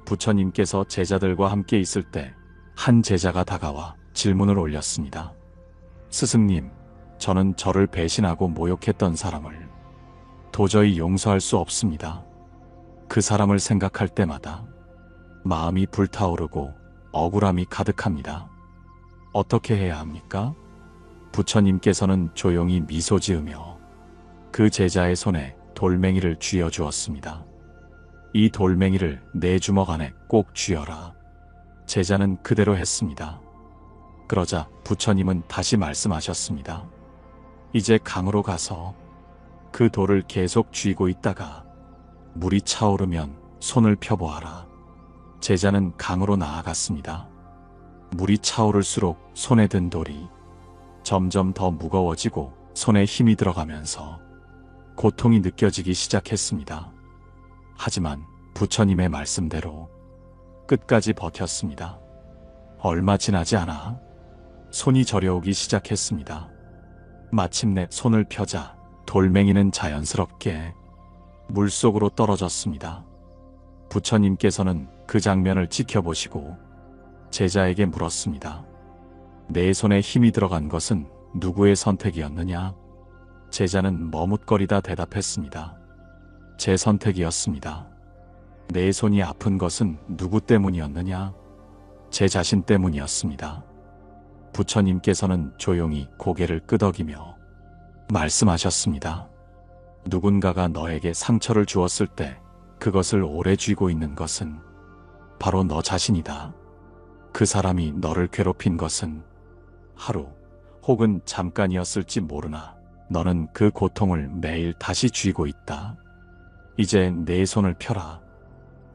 부처님께서 제자들과 함께 있을 때 한 제자가 다가와 질문을 올렸습니다. 스승님, 저는 저를 배신하고 모욕했던 사람을 도저히 용서할 수 없습니다. 그 사람을 생각할 때마다 마음이 불타오르고 억울함이 가득합니다. 어떻게 해야 합니까? 부처님께서는 조용히 미소 지으며 그 제자의 손에 돌멩이를 쥐어 주었습니다. 이 돌멩이를 내 주먹 안에 꼭 쥐어라. 제자는 그대로 했습니다. 그러자 부처님은 다시 말씀하셨습니다. 이제 강으로 가서 그 돌을 계속 쥐고 있다가 물이 차오르면 손을 펴보아라. 제자는 강으로 나아갔습니다. 물이 차오를수록 손에 든 돌이 점점 더 무거워지고 손에 힘이 들어가면서 고통이 느껴지기 시작했습니다. 하지만 부처님의 말씀대로 끝까지 버텼습니다. 얼마 지나지 않아 손이 저려오기 시작했습니다. 마침내 손을 펴자 돌멩이는 자연스럽게 물속으로 떨어졌습니다. 부처님께서는 그 장면을 지켜보시고 제자에게 물었습니다. 내 손에 힘이 들어간 것은 누구의 선택이었느냐? 제자는 머뭇거리다 대답했습니다. 제 선택이었습니다. 내 손이 아픈 것은 누구 때문이었느냐? 제 자신 때문이었습니다. 부처님께서는 조용히 고개를 끄덕이며 말씀하셨습니다. 누군가가 너에게 상처를 주었을 때 그것을 오래 쥐고 있는 것은 바로 너 자신이다. 그 사람이 너를 괴롭힌 것은 하루 혹은 잠깐이었을지 모르나 너는 그 고통을 매일 다시 쥐고 있다. 이제 내 손을 펴라.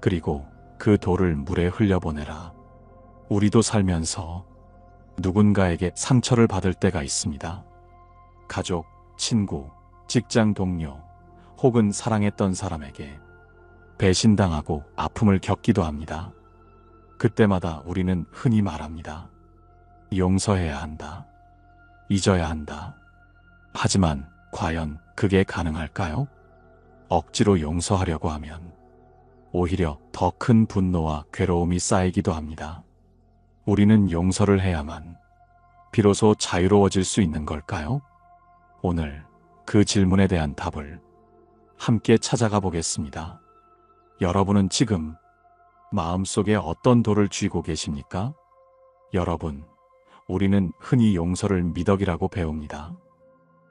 그리고 그 돌을 물에 흘려보내라. 우리도 살면서 누군가에게 상처를 받을 때가 있습니다. 가족, 친구, 직장 동료, 혹은 사랑했던 사람에게 배신당하고 아픔을 겪기도 합니다. 그때마다 우리는 흔히 말합니다. 용서해야 한다. 잊어야 한다. 하지만 과연 그게 가능할까요? 억지로 용서하려고 하면 오히려 더 큰 분노와 괴로움이 쌓이기도 합니다. 우리는 용서를 해야만 비로소 자유로워질 수 있는 걸까요? 오늘 그 질문에 대한 답을 함께 찾아가 보겠습니다. 여러분은 지금 마음속에 어떤 돌을 쥐고 계십니까? 여러분, 우리는 흔히 용서를 미덕이라고 배웁니다.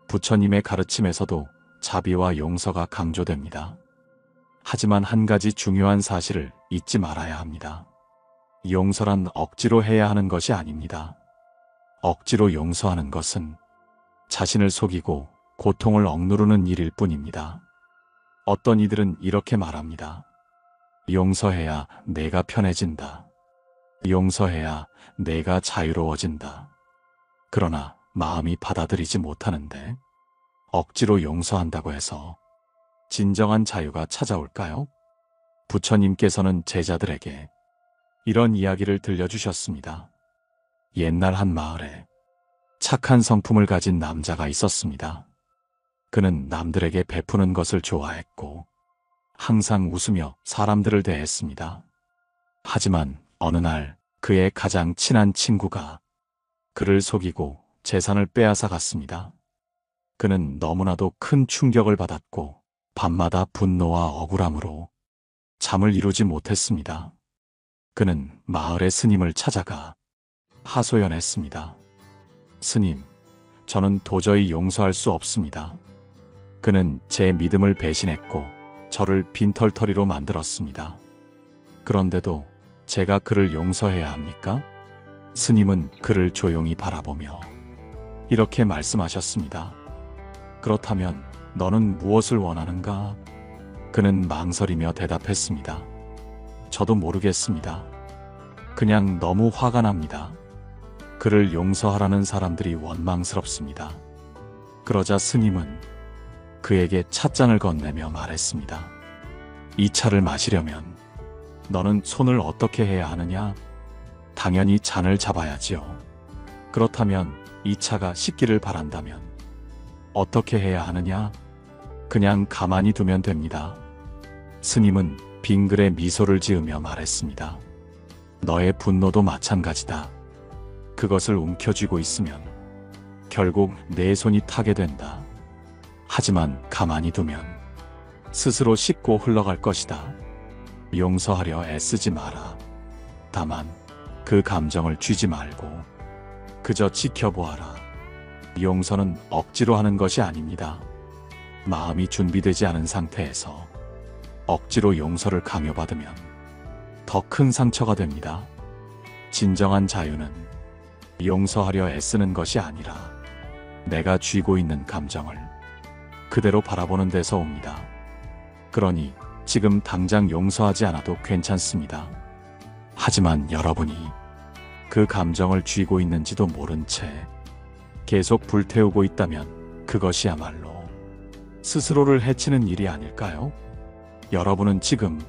부처님의 가르침에서도 자비와 용서가 강조됩니다. 하지만 한 가지 중요한 사실을 잊지 말아야 합니다. 용서란 억지로 해야 하는 것이 아닙니다. 억지로 용서하는 것은 자신을 속이고 고통을 억누르는 일일 뿐입니다. 어떤 이들은 이렇게 말합니다. 용서해야 내가 편해진다. 용서해야 내가 자유로워진다. 그러나 마음이 받아들이지 못하는데 억지로 용서한다고 해서 진정한 자유가 찾아올까요? 부처님께서는 제자들에게 이런 이야기를 들려주셨습니다. 옛날 한 마을에 착한 성품을 가진 남자가 있었습니다. 그는 남들에게 베푸는 것을 좋아했고 항상 웃으며 사람들을 대했습니다. 하지만 어느 날 그의 가장 친한 친구가 그를 속이고 재산을 빼앗아 갔습니다. 그는 너무나도 큰 충격을 받았고 밤마다 분노와 억울함으로 잠을 이루지 못했습니다. 그는 마을의 스님을 찾아가 하소연했습니다. 스님, 저는 도저히 용서할 수 없습니다. 그는 제 믿음을 배신했고 저를 빈털터리로 만들었습니다. 그런데도 제가 그를 용서해야 합니까? 스님은 그를 조용히 바라보며 이렇게 말씀하셨습니다. 그렇다면 너는 무엇을 원하는가? 그는 망설이며 대답했습니다. 저도 모르겠습니다. 그냥 너무 화가 납니다. 그를 용서하라는 사람들이 원망스럽습니다. 그러자 스님은 그에게 찻잔을 건네며 말했습니다. 이 차를 마시려면 너는 손을 어떻게 해야 하느냐? 당연히 잔을 잡아야지요. 그렇다면 이 차가 식기를 바란다면 어떻게 해야 하느냐? 그냥 가만히 두면 됩니다. 스님은 빙글에 미소를 지으며 말했습니다. 너의 분노도 마찬가지다. 그것을 움켜쥐고 있으면 결국 내 손이 타게 된다. 하지만 가만히 두면 스스로 씻고 흘러갈 것이다. 용서하려 애쓰지 마라. 다만 그 감정을 쥐지 말고 그저 지켜보아라. 용서는 억지로 하는 것이 아닙니다. 마음이 준비되지 않은 상태에서 억지로 용서를 강요받으면 더 큰 상처가 됩니다. 진정한 자유는 용서하려 애쓰는 것이 아니라 내가 쥐고 있는 감정을 그대로 바라보는 데서 옵니다. 그러니 지금 당장 용서하지 않아도 괜찮습니다. 하지만 여러분이 그 감정을 쥐고 있는지도 모른 채 계속 불태우고 있다면 그것이야말로 스스로를 해치는 일이 아닐까요? 여러분은 지금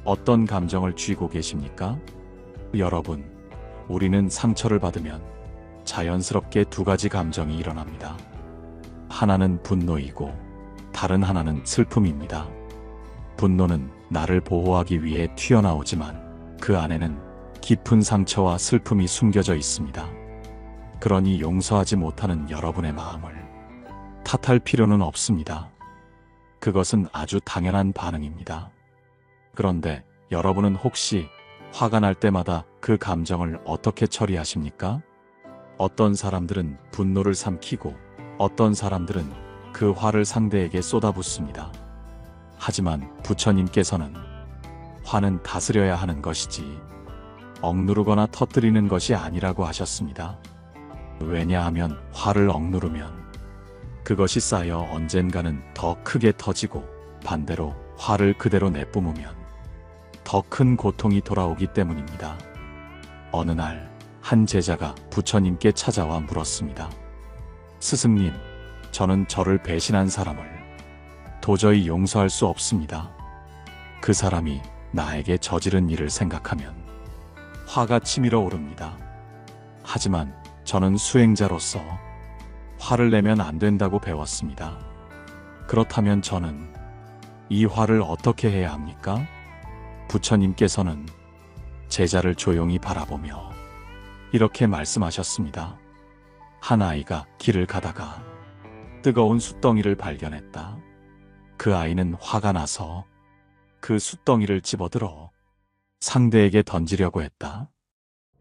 어떤 감정을 쥐고 계십니까? 여러분, 우리는 상처를 받으면 자연스럽게 두 가지 감정이 일어납니다. 하나는 분노이고 다른 하나는 슬픔입니다. 분노는 나를 보호하기 위해 튀어나오지만 그 안에는 깊은 상처와 슬픔이 숨겨져 있습니다. 그러니 용서하지 못하는 여러분의 마음을 탓할 필요는 없습니다. 그것은 아주 당연한 반응입니다. 그런데 여러분은 혹시 화가 날 때마다 그 감정을 어떻게 처리하십니까? 어떤 사람들은 분노를 삼키고 어떤 사람들은 그 화를 상대에게 쏟아붓습니다. 하지만 부처님께서는 화는 다스려야 하는 것이지 억누르거나 터뜨리는 것이 아니라고 하셨습니다. 왜냐하면 화를 억누르면 그것이 쌓여 언젠가는 더 크게 터지고 반대로 화를 그대로 내뿜으면 더 큰 고통이 돌아오기 때문입니다. 어느 날 한 제자가 부처님께 찾아와 물었습니다. 스승님, 저는 저를 배신한 사람을 도저히 용서할 수 없습니다. 그 사람이 나에게 저지른 일을 생각하면 화가 치밀어 오릅니다. 하지만 저는 수행자로서 화를 내면 안 된다고 배웠습니다. 그렇다면 저는 이 화를 어떻게 해야 합니까? 부처님께서는 제자를 조용히 바라보며 이렇게 말씀하셨습니다. 한 아이가 길을 가다가 뜨거운 숯덩이를 발견했다. 그 아이는 화가 나서 그 숯덩이를 집어들어 상대에게 던지려고 했다.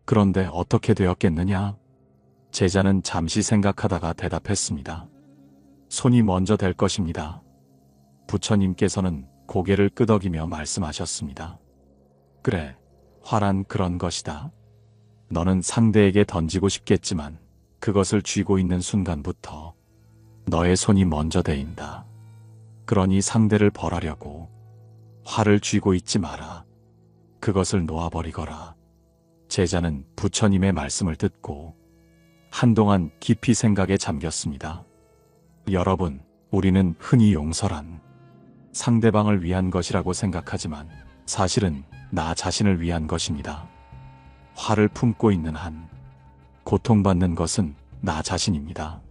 그런데 어떻게 되었겠느냐? 제자는 잠시 생각하다가 대답했습니다. 손이 먼저 될 것입니다. 부처님께서는 고개를 끄덕이며 말씀하셨습니다. 그래, 화란 그런 것이다. 너는 상대에게 던지고 싶겠지만 그것을 쥐고 있는 순간부터 너의 손이 먼저 대인다. 그러니 상대를 벌하려고 화를 쥐고 있지 마라. 그것을 놓아버리거라. 제자는 부처님의 말씀을 듣고 한동안 깊이 생각에 잠겼습니다. 여러분, 우리는 흔히 용서란 상대방을 위한 것이라고 생각하지만 사실은 나 자신을 위한 것입니다. 화를 품고 있는 한 고통받는 것은 나 자신입니다.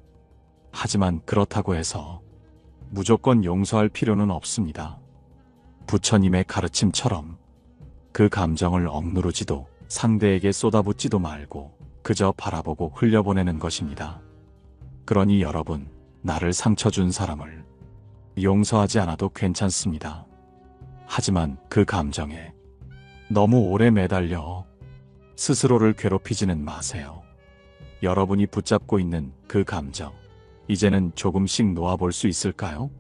하지만 그렇다고 해서 무조건 용서할 필요는 없습니다. 부처님의 가르침처럼 그 감정을 억누르지도 상대에게 쏟아붓지도 말고 그저 바라보고 흘려보내는 것입니다. 그러니 여러분, 나를 상처 준 사람을 용서하지 않아도 괜찮습니다. 하지만 그 감정에 너무 오래 매달려 스스로를 괴롭히지는 마세요. 여러분이 붙잡고 있는 그 감정, 이제는 조금씩 놓아볼 수 있을까요?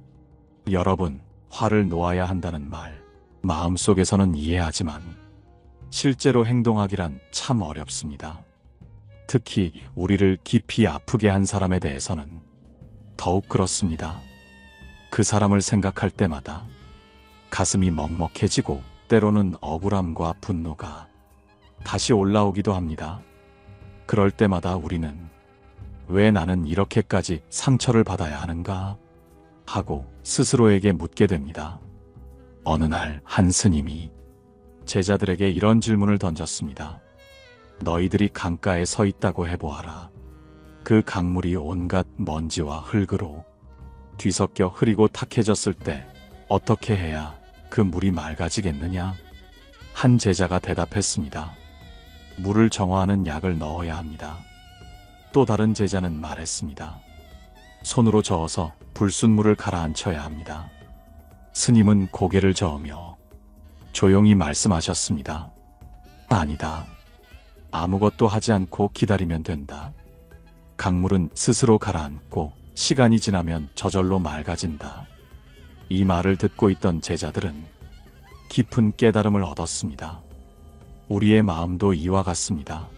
여러분, 화를 놓아야 한다는 말, 마음속에서는 이해하지만 실제로 행동하기란 참 어렵습니다. 특히 우리를 깊이 아프게 한 사람에 대해서는 더욱 그렇습니다. 그 사람을 생각할 때마다 가슴이 먹먹해지고 때로는 억울함과 분노가 다시 올라오기도 합니다. 그럴 때마다 우리는 왜 나는 이렇게까지 상처를 받아야 하는가 하고 스스로에게 묻게 됩니다. 어느 날 한 스님이 제자들에게 이런 질문을 던졌습니다. 너희들이 강가에 서 있다고 해보아라. 그 강물이 온갖 먼지와 흙으로 뒤섞여 흐리고 탁해졌을 때 어떻게 해야 그 그 물이 맑아지겠느냐? 한 제자가 대답했습니다. 물을 정화하는 약을 넣어야 합니다. 또 다른 제자는 말했습니다. 손으로 저어서 불순물을 가라앉혀야 합니다. 스님은 고개를 저으며 조용히 말씀하셨습니다. 아니다. 아무것도 하지 않고 기다리면 된다. 강물은 스스로 가라앉고 시간이 지나면 저절로 맑아진다. 이 말을 듣고 있던 제자들은 깊은 깨달음을 얻었습니다. 우리의 마음도 이와 같습니다.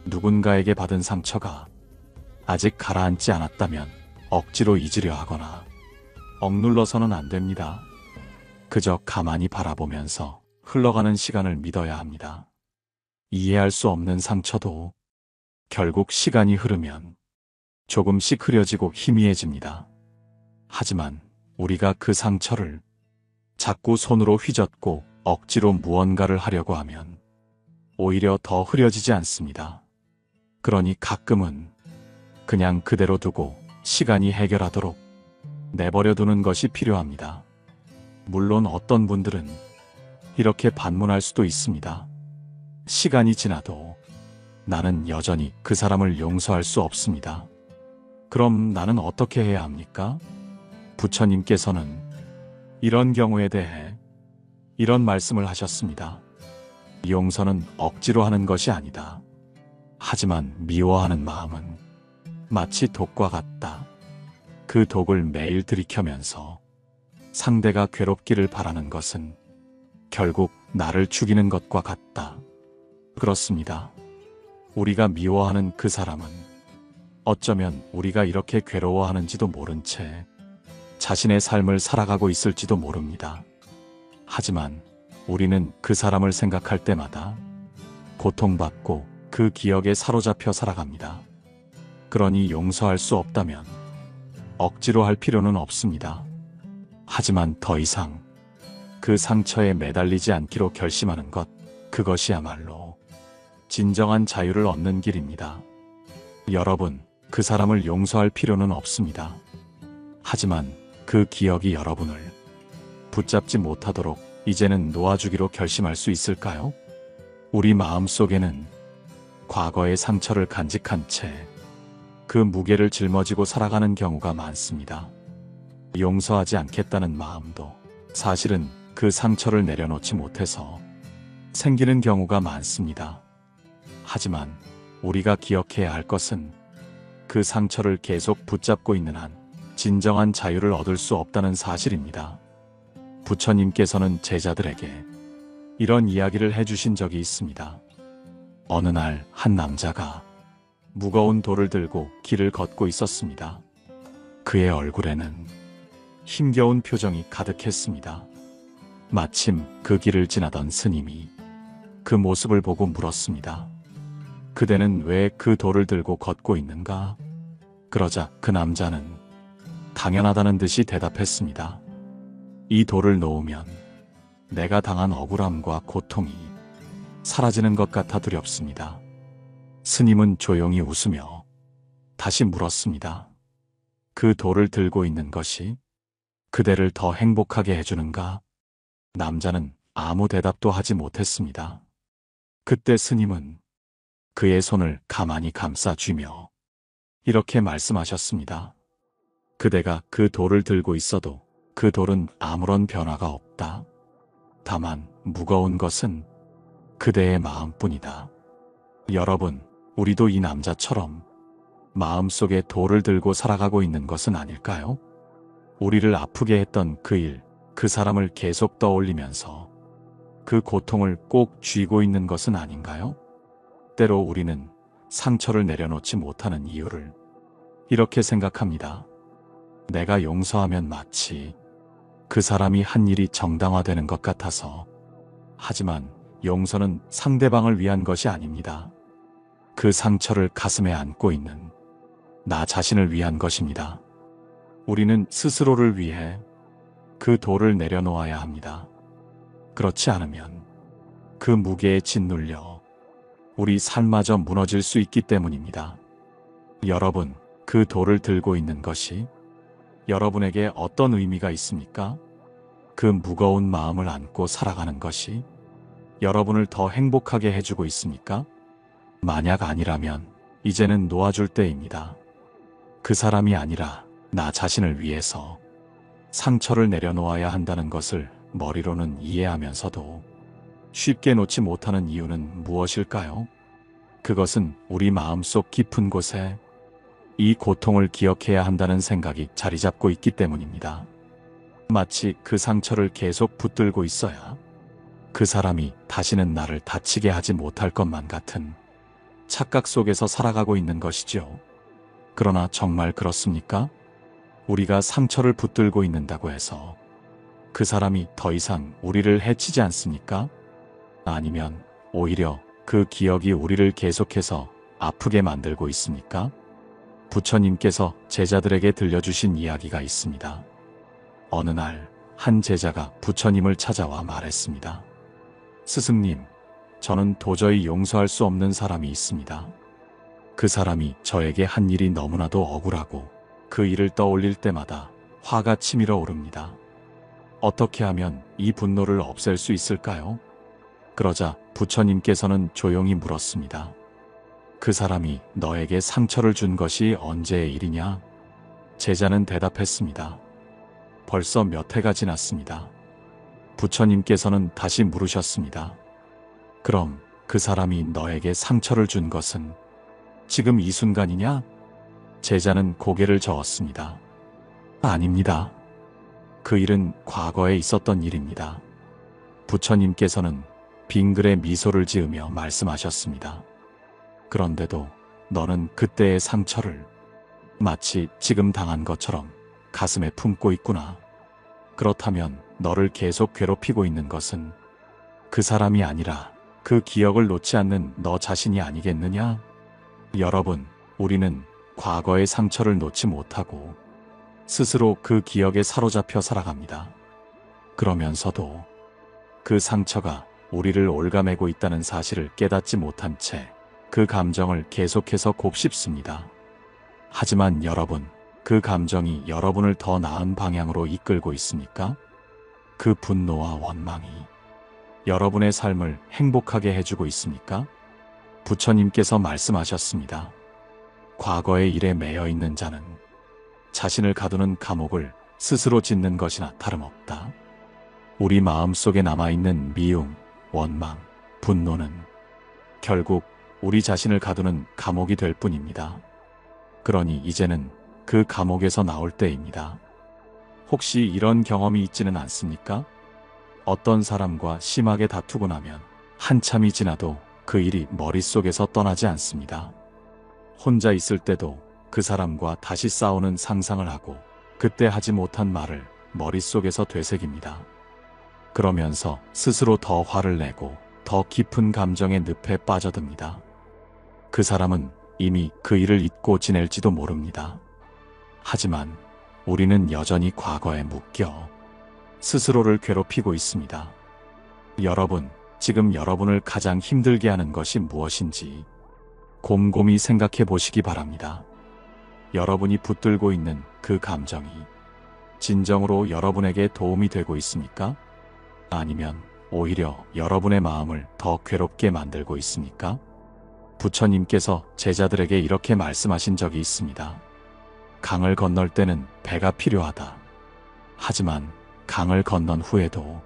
누군가에게 받은 상처가 아직 가라앉지 않았다면 억지로 잊으려 하거나 억눌러서는 안 됩니다. 그저 가만히 바라보면서 흘러가는 시간을 믿어야 합니다. 이해할 수 없는 상처도 결국 시간이 흐르면 조금씩 흐려지고 희미해집니다. 하지만 우리가 그 상처를 자꾸 손으로 휘젓고 억지로 무언가를 하려고 하면 오히려 더 흐려지지 않습니다. 그러니 가끔은 그냥 그대로 두고 시간이 해결하도록 내버려 두는 것이 필요합니다. 물론 어떤 분들은 이렇게 반문할 수도 있습니다. 시간이 지나도 나는 여전히 그 사람을 용서할 수 없습니다. 그럼 나는 어떻게 해야 합니까? 부처님께서는 이런 경우에 대해 이런 말씀을 하셨습니다. 용서는 억지로 하는 것이 아니다. 하지만 미워하는 마음은 마치 독과 같다. 그 독을 매일 들이켜면서 상대가 괴롭기를 바라는 것은 결국 나를 죽이는 것과 같다. 그렇습니다. 우리가 미워하는 그 사람은 어쩌면 우리가 이렇게 괴로워하는지도 모른 채 자신의 삶을 살아가고 있을지도 모릅니다. 하지만 우리는 그 사람을 생각할 때마다 고통받고 그 기억에 사로잡혀 살아갑니다. 그러니 용서할 수 없다면 억지로 할 필요는 없습니다. 하지만 더 이상 그 상처에 매달리지 않기로 결심하는 것, 그것이야말로 진정한 자유를 얻는 길입니다. 여러분, 그 사람을 용서할 필요는 없습니다. 하지만 그 기억이 여러분을 붙잡지 못하도록 이제는 놓아주기로 결심할 수 있을까요? 우리 마음속에는 과거의 상처를 간직한 채 그 무게를 짊어지고 살아가는 경우가 많습니다. 용서하지 않겠다는 마음도 사실은 그 상처를 내려놓지 못해서 생기는 경우가 많습니다. 하지만 우리가 기억해야 할 것은 그 상처를 계속 붙잡고 있는 한 진정한 자유를 얻을 수 없다는 사실입니다. 부처님께서는 제자들에게 이런 이야기를 해주신 적이 있습니다. 어느 날 한 남자가 무거운 돌을 들고 길을 걷고 있었습니다. 그의 얼굴에는 힘겨운 표정이 가득했습니다. 마침 그 길을 지나던 스님이 그 모습을 보고 물었습니다. 그대는 왜 그 돌을 들고 걷고 있는가? 그러자 그 남자는 당연하다는 듯이 대답했습니다. 이 돌을 놓으면 내가 당한 억울함과 고통이 사라지는 것 같아 두렵습니다. 스님은 조용히 웃으며 다시 물었습니다. 그 돌을 들고 있는 것이 그대를 더 행복하게 해주는가? 남자는 아무 대답도 하지 못했습니다. 그때 스님은 그의 손을 가만히 감싸쥐며 이렇게 말씀하셨습니다. 그대가 그 돌을 들고 있어도 그 돌은 아무런 변화가 없다. 다만 무거운 것은 그대의 마음뿐이다. 여러분, 우리도 이 남자처럼 마음속에 돌을 들고 살아가고 있는 것은 아닐까요? 우리를 아프게 했던 그 일, 그 사람을 계속 떠올리면서 그 고통을 꼭 쥐고 있는 것은 아닌가요? 때로 우리는 상처를 내려놓지 못하는 이유를 이렇게 생각합니다. 내가 용서하면 마치 그 사람이 한 일이 정당화되는 것 같아서. 하지만 용서는 상대방을 위한 것이 아닙니다. 그 상처를 가슴에 안고 있는 나 자신을 위한 것입니다. 우리는 스스로를 위해 그 돌을 내려놓아야 합니다. 그렇지 않으면 그 무게에 짓눌려 우리 삶마저 무너질 수 있기 때문입니다. 여러분, 그 돌을 들고 있는 것이 여러분에게 어떤 의미가 있습니까? 그 무거운 마음을 안고 살아가는 것이 여러분을 더 행복하게 해주고 있습니까? 만약 아니라면 이제는 놓아줄 때입니다. 그 사람이 아니라 나 자신을 위해서 상처를 내려놓아야 한다는 것을 머리로는 이해하면서도 쉽게 놓지 못하는 이유는 무엇일까요? 그것은 우리 마음속 깊은 곳에 이 고통을 기억해야 한다는 생각이 자리 잡고 있기 때문입니다. 마치 그 상처를 계속 붙들고 있어야 그 사람이 다시는 나를 다치게 하지 못할 것만 같은 착각 속에서 살아가고 있는 것이죠. 그러나 정말 그렇습니까? 우리가 상처를 붙들고 있는다고 해서 그 사람이 더 이상 우리를 해치지 않습니까? 아니면 오히려 그 기억이 우리를 계속해서 아프게 만들고 있습니까? 부처님께서 제자들에게 들려주신 이야기가 있습니다. 어느 날 한 제자가 부처님을 찾아와 말했습니다. 스승님, 저는 도저히 용서할 수 없는 사람이 있습니다. 그 사람이 저에게 한 일이 너무나도 억울하고 그 일을 떠올릴 때마다 화가 치밀어 오릅니다. 어떻게 하면 이 분노를 없앨 수 있을까요? 그러자 부처님께서는 조용히 물었습니다. 그 사람이 너에게 상처를 준 것이 언제의 일이냐? 제자는 대답했습니다. 벌써 몇 해가 지났습니다. 부처님께서는 다시 물으셨습니다. 그럼 그 사람이 너에게 상처를 준 것은 지금 이 순간이냐? 제자는 고개를 저었습니다. 아닙니다. 그 일은 과거에 있었던 일입니다. 부처님께서는 빙글에 미소를 지으며 말씀하셨습니다. 그런데도 너는 그때의 상처를 마치 지금 당한 것처럼 가슴에 품고 있구나. 그렇다면 너를 계속 괴롭히고 있는 것은 그 사람이 아니라 그 기억을 놓지 않는 너 자신이 아니겠느냐? 여러분, 우리는 과거의 상처를 놓지 못하고 스스로 그 기억에 사로잡혀 살아갑니다. 그러면서도 그 상처가 우리를 올가매고 있다는 사실을 깨닫지 못한 채 그 감정을 계속해서 곱씹습니다. 하지만 여러분, 그 감정이 여러분을 더 나은 방향으로 이끌고 있습니까? 그 분노와 원망이 여러분의 삶을 행복하게 해주고 있습니까? 부처님께서 말씀하셨습니다. 과거의 일에 매여 있는 자는 자신을 가두는 감옥을 스스로 짓는 것이나 다름없다. 우리 마음속에 남아있는 미움, 원망, 분노는 결국 우리 자신을 가두는 감옥이 될 뿐입니다. 그러니 이제는 그 감옥에서 나올 때입니다. 혹시 이런 경험이 있지는 않습니까? 어떤 사람과 심하게 다투고 나면 한참이 지나도 그 일이 머릿속에서 떠나지 않습니다. 혼자 있을 때도 그 사람과 다시 싸우는 상상을 하고 그때 하지 못한 말을 머릿속에서 되새깁니다. 그러면서 스스로 더 화를 내고 더 깊은 감정의 늪에 빠져듭니다. 그 사람은 이미 그 일을 잊고 지낼지도 모릅니다. 하지만 우리는 여전히 과거에 묶여 스스로를 괴롭히고 있습니다. 여러분, 지금 여러분을 가장 힘들게 하는 것이 무엇인지 곰곰이 생각해 보시기 바랍니다. 여러분이 붙들고 있는 그 감정이 진정으로 여러분에게 도움이 되고 있습니까? 아니면 오히려 여러분의 마음을 더 괴롭게 만들고 있습니까? 부처님께서 제자들에게 이렇게 말씀하신 적이 있습니다. 강을 건널 때는 배가 필요하다. 하지만 강을 건넌 후에도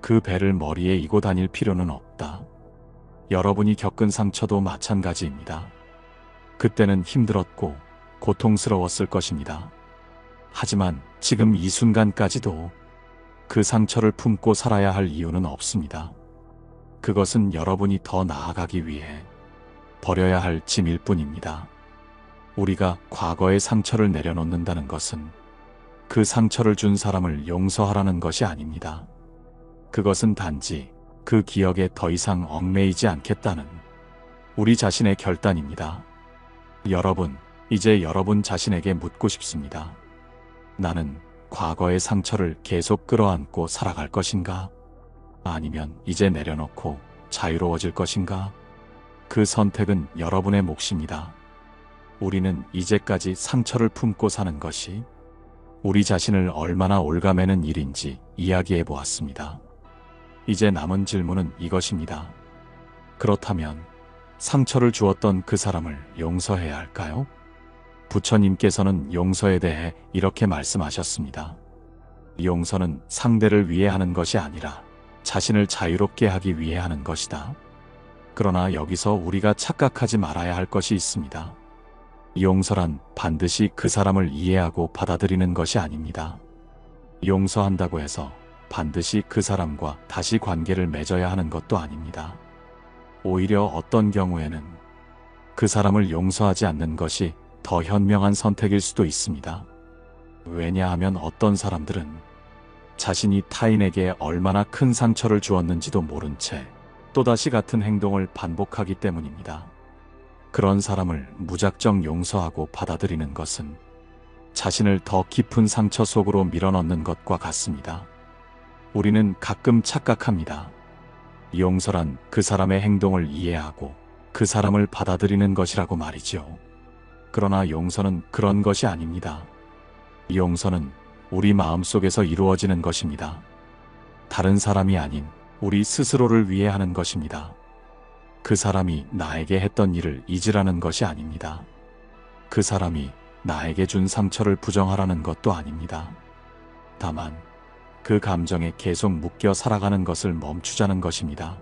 그 배를 머리에 이고 다닐 필요는 없다. 여러분이 겪은 상처도 마찬가지입니다. 그때는 힘들었고 고통스러웠을 것입니다. 하지만 지금 이 순간까지도 그 상처를 품고 살아야 할 이유는 없습니다. 그것은 여러분이 더 나아가기 위해 버려야 할 짐일 뿐입니다. 우리가 과거의 상처를 내려놓는다는 것은 그 상처를 준 사람을 용서하라는 것이 아닙니다. 그것은 단지 그 기억에 더 이상 얽매이지 않겠다는 우리 자신의 결단입니다. 여러분, 이제 여러분 자신에게 묻고 싶습니다. 나는 과거의 상처를 계속 끌어안고 살아갈 것인가? 아니면 이제 내려놓고 자유로워질 것인가? 그 선택은 여러분의 몫입니다. 우리는 이제까지 상처를 품고 사는 것이 우리 자신을 얼마나 올가매는 일인지 이야기해 보았습니다. 이제 남은 질문은 이것입니다. 그렇다면 상처를 주었던 그 사람을 용서해야 할까요? 부처님께서는 용서에 대해 이렇게 말씀하셨습니다. 용서는 상대를 위해 하는 것이 아니라 자신을 자유롭게 하기 위해 하는 것이다. 그러나 여기서 우리가 착각하지 말아야 할 것이 있습니다. 용서란 반드시 그 사람을 이해하고 받아들이는 것이 아닙니다. 용서한다고 해서 반드시 그 사람과 다시 관계를 맺어야 하는 것도 아닙니다. 오히려 어떤 경우에는 그 사람을 용서하지 않는 것이 더 현명한 선택일 수도 있습니다. 왜냐하면 어떤 사람들은 자신이 타인에게 얼마나 큰 상처를 주었는지도 모른 채 또다시 같은 행동을 반복하기 때문입니다. 그런 사람을 무작정 용서하고 받아들이는 것은 자신을 더 깊은 상처 속으로 밀어넣는 것과 같습니다. 우리는 가끔 착각합니다. 용서란 그 사람의 행동을 이해하고 그 사람을 받아들이는 것이라고 말이죠. 그러나 용서는 그런 것이 아닙니다. 용서는 우리 마음속에서 이루어지는 것입니다. 다른 사람이 아닌 우리 스스로를 위해 하는 것입니다. 그 사람이 나에게 했던 일을 잊으라는 것이 아닙니다. 그 사람이 나에게 준 상처를 부정하라는 것도 아닙니다. 다만 그 감정에 계속 묶여 살아가는 것을 멈추자는 것입니다.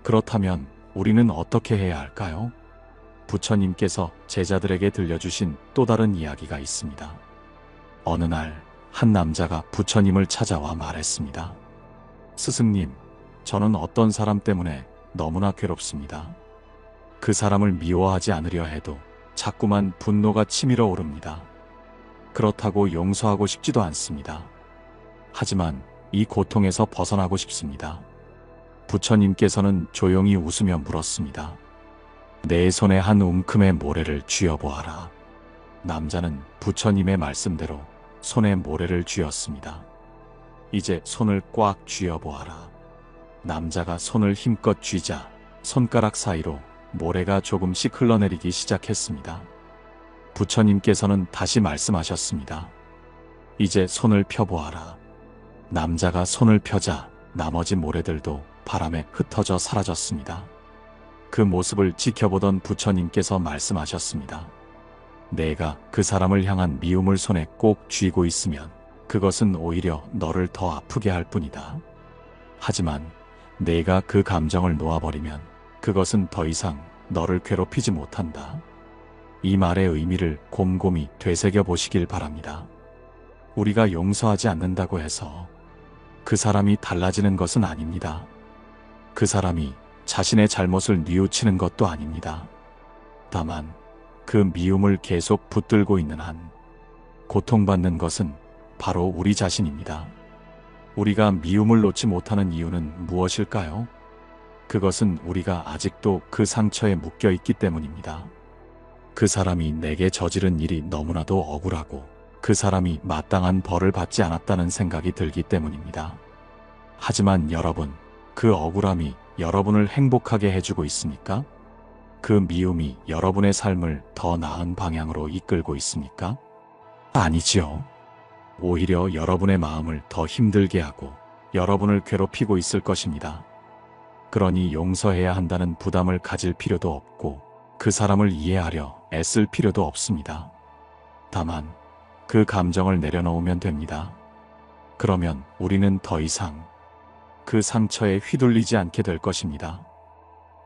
그렇다면 우리는 어떻게 해야 할까요? 부처님께서 제자들에게 들려주신 또 다른 이야기가 있습니다. 어느 날 한 남자가 부처님을 찾아와 말했습니다. 스승님, 저는 어떤 사람 때문에 너무나 괴롭습니다. 그 사람을 미워하지 않으려 해도 자꾸만 분노가 치밀어 오릅니다. 그렇다고 용서하고 싶지도 않습니다. 하지만 이 고통에서 벗어나고 싶습니다. 부처님께서는 조용히 웃으며 물었습니다. 내 손에 한 움큼의 모래를 쥐어보아라. 남자는 부처님의 말씀대로 손에 모래를 쥐었습니다. 이제 손을 꽉 쥐어보아라. 남자가 손을 힘껏 쥐자 손가락 사이로 모래가 조금씩 흘러내리기 시작했습니다. 부처님께서는 다시 말씀하셨습니다. 이제 손을 펴보아라. 남자가 손을 펴자 나머지 모래들도 바람에 흩어져 사라졌습니다. 그 모습을 지켜보던 부처님께서 말씀하셨습니다. 내가 그 사람을 향한 미움을 손에 꼭 쥐고 있으면 그것은 오히려 너를 더 아프게 할 뿐이다. 하지만 내가 그 감정을 놓아버리면 그것은 더 이상 너를 괴롭히지 못한다. 이 말의 의미를 곰곰이 되새겨 보시길 바랍니다. 우리가 용서하지 않는다고 해서 그 사람이 달라지는 것은 아닙니다. 그 사람이 자신의 잘못을 뉘우치는 것도 아닙니다. 다만 그 미움을 계속 붙들고 있는 한 고통받는 것은 바로 우리 자신입니다. 우리가 미움을 놓지 못하는 이유는 무엇일까요? 그것은 우리가 아직도 그 상처에 묶여 있기 때문입니다. 그 사람이 내게 저지른 일이 너무나도 억울하고 그 사람이 마땅한 벌을 받지 않았다는 생각이 들기 때문입니다. 하지만 여러분, 그 억울함이 여러분을 행복하게 해주고 있습니까? 그 미움이 여러분의 삶을 더 나은 방향으로 이끌고 있습니까? 아니지요. 오히려 여러분의 마음을 더 힘들게 하고 여러분을 괴롭히고 있을 것입니다. 그러니 용서해야 한다는 부담을 가질 필요도 없고 그 사람을 이해하려 애쓸 필요도 없습니다. 다만 그 감정을 내려놓으면 됩니다. 그러면 우리는 더 이상 그 상처에 휘둘리지 않게 될 것입니다.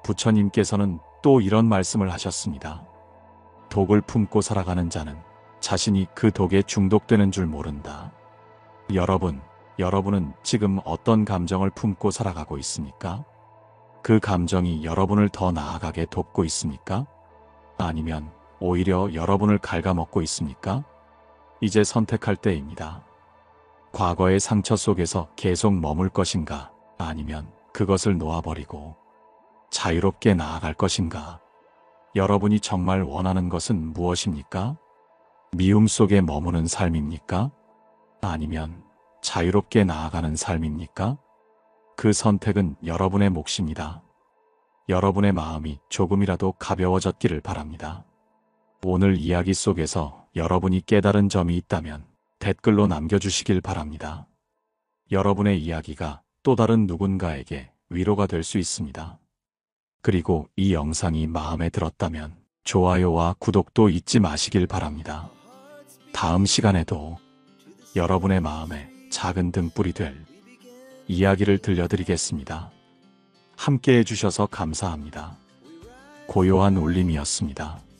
부처님께서는 또 이런 말씀을 하셨습니다. 독을 품고 살아가는 자는 자신이 그 독에 중독되는 줄 모른다. 여러분은 지금 어떤 감정을 품고 살아가고 있습니까? 그 감정이 여러분을 더 나아가게 돕고 있습니까? 아니면 오히려 여러분을 갉아먹고 있습니까? 이제 선택할 때입니다. 과거의 상처 속에서 계속 머물 것인가, 아니면 그것을 놓아버리고 자유롭게 나아갈 것인가? 여러분이 정말 원하는 것은 무엇입니까? 미움 속에 머무는 삶입니까? 아니면 자유롭게 나아가는 삶입니까? 그 선택은 여러분의 몫입니다. 여러분의 마음이 조금이라도 가벼워졌기를 바랍니다. 오늘 이야기 속에서 여러분이 깨달은 점이 있다면 댓글로 남겨주시길 바랍니다. 여러분의 이야기가 또 다른 누군가에게 위로가 될 수 있습니다. 그리고 이 영상이 마음에 들었다면 좋아요와 구독도 잊지 마시길 바랍니다. 다음 시간에도 여러분의 마음에 작은 등불이 될 이야기를 들려드리겠습니다. 함께 해주셔서 감사합니다. 고요한 울림이었습니다.